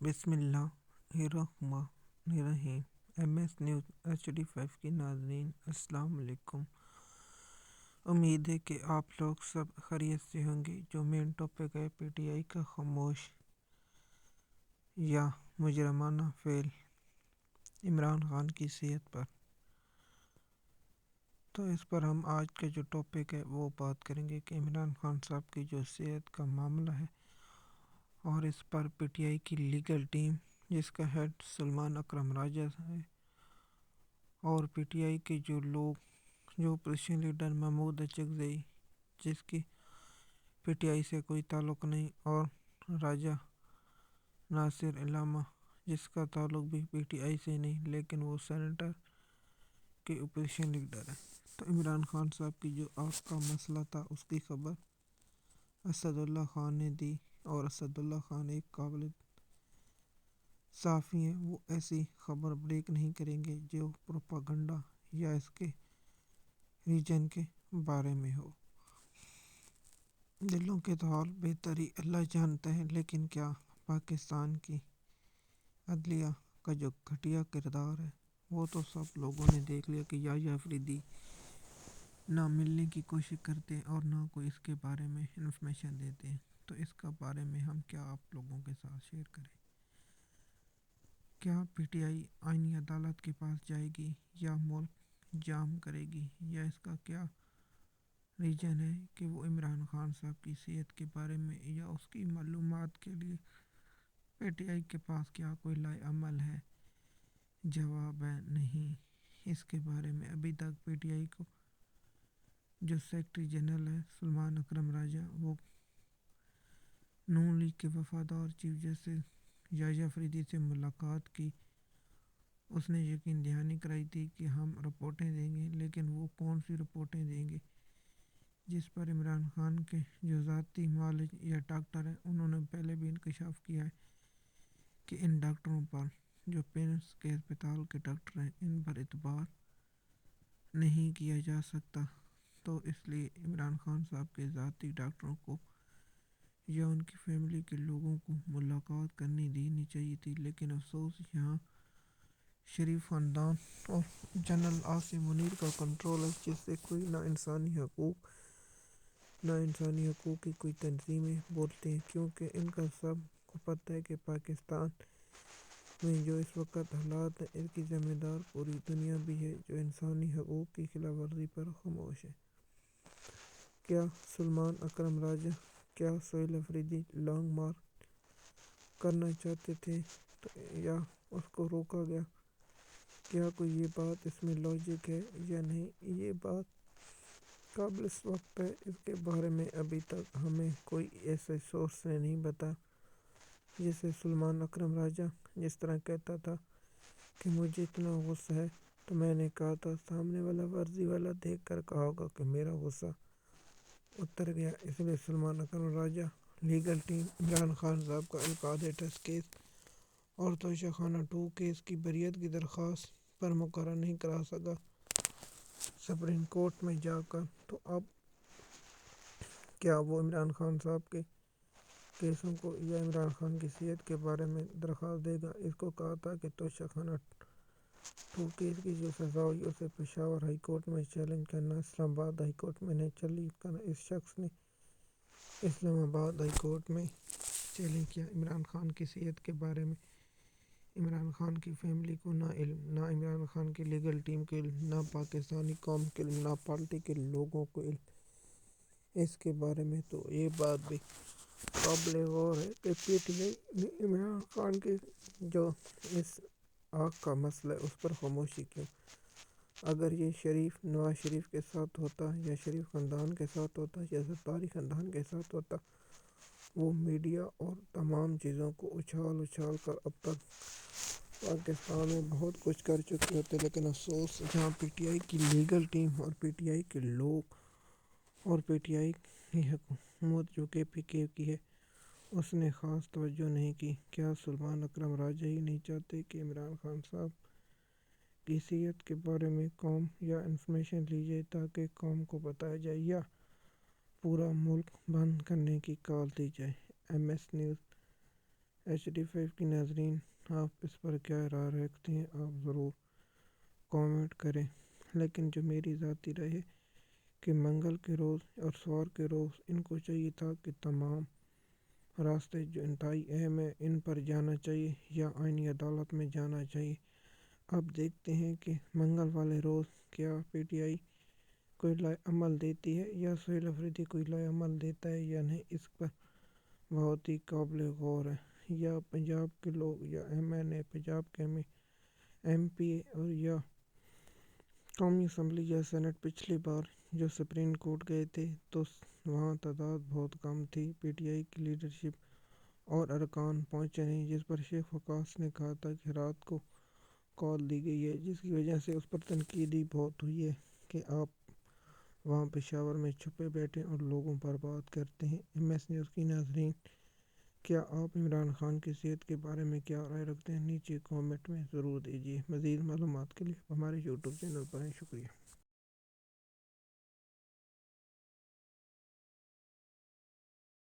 بسم اللہ الرحمن الرحیم۔ ایم ایس نیوز HD5 کی ناظرین السلام علیکم۔ امید ہے کہ آپ لوگ سب خیریت سے ہوں گے۔ جو مین ٹاپک ہے PTI کا خاموش یا مجرمانہ فعل عمران خان کی صحت پر، تو اس پر ہم آج کا جو ٹاپک ہے وہ بات کریں گے کہ عمران خان صاحب کی جو صحت کا معاملہ ہے، اور اس پر PTI کی لیگل ٹیم جس کا ہیڈ سلمان اکرم راجہ ہے، اور PTI کے جو لوگ، جو اپوزیشن لیڈر محمود اچکزئی جس کی PTI سے کوئی تعلق نہیں، اور راجہ ناصر علامہ جس کا تعلق بھی PTI سے نہیں لیکن وہ سینیٹر کے اپوزیشن لیڈر ہیں۔ تو عمران خان صاحب کی جو آنکھ کا مسئلہ تھا اس کی خبر اسد اللہ خان نے دی، اور اسد اللہ خان ایک قابل صحافی ہیں، وہ ایسی خبر بریک نہیں کریں گے جو پروپاگنڈا یا اس کے ریجن کے بارے میں ہو۔ دلوں کے تو حال بہتری اللہ جانتا ہے، لیکن کیا پاکستان کی عدلیہ کا جو گھٹیا کردار ہے وہ تو سب لوگوں نے دیکھ لیا کہ یحییٰ آفریدی نہ ملنے کی کوشش کرتے اور نہ کوئی اس کے بارے میں انفارمیشن دیتے ہیں۔ تو اس کا بارے میں ہم کیا آپ لوگوں کے ساتھ شیئر کریں۔ کیا PTI آئینی عدالت کے پاس جائے گی یا ملک جام کرے گی، یا اس کا کیا ریجن ہے کہ وہ عمران خان صاحب کی صحت کے بارے میں یا اس کی معلومات کے لیے PTI کے پاس کیا کوئی لائے عمل ہے؟ جواب ہے نہیں۔ اس کے بارے میں ابھی تک PTI کو جو سیکرٹری جنرل ہے سلمان اکرم راجہ، وہ نون لیگ کے وفادار چیف جسٹس یحییٰ آفریدی سے ملاقات کی، اس نے یقین دہانی کرائی تھی کہ ہم رپورٹیں دیں گے، لیکن وہ کون سی رپورٹیں دیں گے جس پر عمران خان کے جو ذاتی معالج یا ڈاکٹر ہیں انہوں نے پہلے بھی انکشاف کیا ہے کہ ان ڈاکٹروں پر، جو پیرنٹس کے اسپتال کے ڈاکٹر ہیں، ان پر اعتبار نہیں کیا جا سکتا۔ تو اس لیے عمران خان صاحب کے ذاتی ڈاکٹروں کو یا ان کی فیملی کے لوگوں کو ملاقات کرنی دینی چاہیے تھی، لیکن افسوس یہاں شریف خاندان اور جنرل عاصم منیر کا کنٹرول ہے، جس سے کوئی نہ انسانی حقوق کی کوئی تنظیمیں بولتے ہیں، کیونکہ ان کا سب کو پتہ ہے کہ پاکستان میں جو اس وقت حالات ہیں اس کی ذمہ دار پوری دنیا بھی ہے جو انسانی حقوق کی خلاف ورزی پر خاموش ہے۔ کیا سلمان اکرم راجہ، کیا سہیل آفریدی لانگ مارچ کرنا چاہتے تھے یا اس کو روکا گیا؟ کیا کوئی یہ بات اس میں لاجک ہے یا نہیں؟ یہ بات قابل وقت ہے۔ اس کے بارے میں ابھی تک ہمیں کوئی ایسے سورس نے نہیں بتایا، جیسے سلمان اکرم راجہ جس طرح کہتا تھا کہ مجھے اتنا غصہ ہے، تو میں نے کہا تھا سامنے والا ورزی والا دیکھ کر کہا ہوگا کہ میرا غصہ اتر گیا۔ اس لیے سلمان اکرم راجہ لیگل ٹیم عمران خان صاحب کا القاعدہ ٹیسٹ کیس اور توشہ خانہ 2 کیس کی بریت کی درخواست پر مقرر نہیں کرا سکا سپریم کورٹ میں جا کر۔ تو اب کیا وہ عمران خان صاحب کے کیسوں کو یا عمران خان کی صحت کے بارے میں درخواست دے گا؟ اس کو کہا تھا کہ توشہ خانہ 2 کیس کی جو سزا ہوئی اسے پشاور ہائی کورٹ میں چیلنج کرنا، اسلام آباد ہائی کورٹ میں نہیں چلی کرنا۔ اس شخص نے اسلام آباد ہائی کورٹ میں چیلنج کیا۔ عمران خان کی صحت کے بارے میں عمران خان کی فیملی کو نہ علم، نہ عمران خان کی لیگل ٹیم کو علم، نہ پاکستانی قوم کے علم، نہ پارٹی کے لوگوں کو علم اس کے بارے میں۔ تو یہ بات بھی قابل غور ہے کہ PTI نے عمران خان کے جو اس آنکھ کا مسئلہ ہے اس پر خاموشی کیوں؟ اگر یہ نواز شریف کے ساتھ ہوتا یا شریف خاندان کے ساتھ ہوتا یا زرداری خاندان کے ساتھ ہوتا، وہ میڈیا اور تمام چیزوں کو اچھال کر اب تک پاکستان میں بہت کچھ کر چکے ہوتے، لیکن افسوس جہاں PTI کی لیگل ٹیم اور PTI کے لوگ اور PTI کی حکومت جو KPK کی ہے اس نے خاص توجہ نہیں کی۔ کیا سلمان اکرم راجہ ہی نہیں چاہتے کہ عمران خان صاحب کی صحت کے بارے میں قوم یا انفارمیشن لی جائے تاکہ قوم کو بتایا جائے، یا پورا ملک بند کرنے کی کال دی جائے؟ MS نیوز HD5 کی ناظرین، آپ اس پر کیا رائے رکھتے ہیں؟ آپ ضرور کامنٹ کریں، لیکن جو میری ذاتی رائے ہے کہ منگل کے روز اور سوار کے روز ان کو چاہیے تھا کہ تمام راستے جو انتہائی اہم ہیں ان پر جانا چاہیے یا آئینی عدالت میں جانا چاہیے۔ اب دیکھتے ہیں کہ منگل والے روز کیا پی ٹی آئی کوئی لائے عمل دیتی ہے یا سہیل افریدی کوئی لائے عمل دیتا ہے یا نہیں، اس پر بہت ہی قابل غور ہے۔ یا پنجاب کے لوگ یا ایم این اے، پنجاب کے ایم پی اے اور یا قومی اسمبلی یا سینٹ پچھلی بار جو سپریم کورٹ گئے تھے تو وہاں تعداد بہت کم تھی، پی ٹی آئی کی لیڈرشپ اور ارکان پہنچے نہیں، جس پر شیخ وقاص نے کہا تھا کہ رات کو کال دی گئی ہے، جس کی وجہ سے اس پر تنقید ہی بہت ہوئی ہے کہ آپ وہاں پشاور میں چھپے بیٹھے اور لوگوں پر بات کرتے ہیں۔ ایم ایس نیوز کی ناظرین، کیا آپ عمران خان کی صحت کے بارے میں کیا رائے رکھتے ہیں؟ نیچے کامنٹ میں ضرور دیجیے۔ مزید معلومات کے لیے ہمارے یوٹیوب چینل پر ہیں۔ شکریہ۔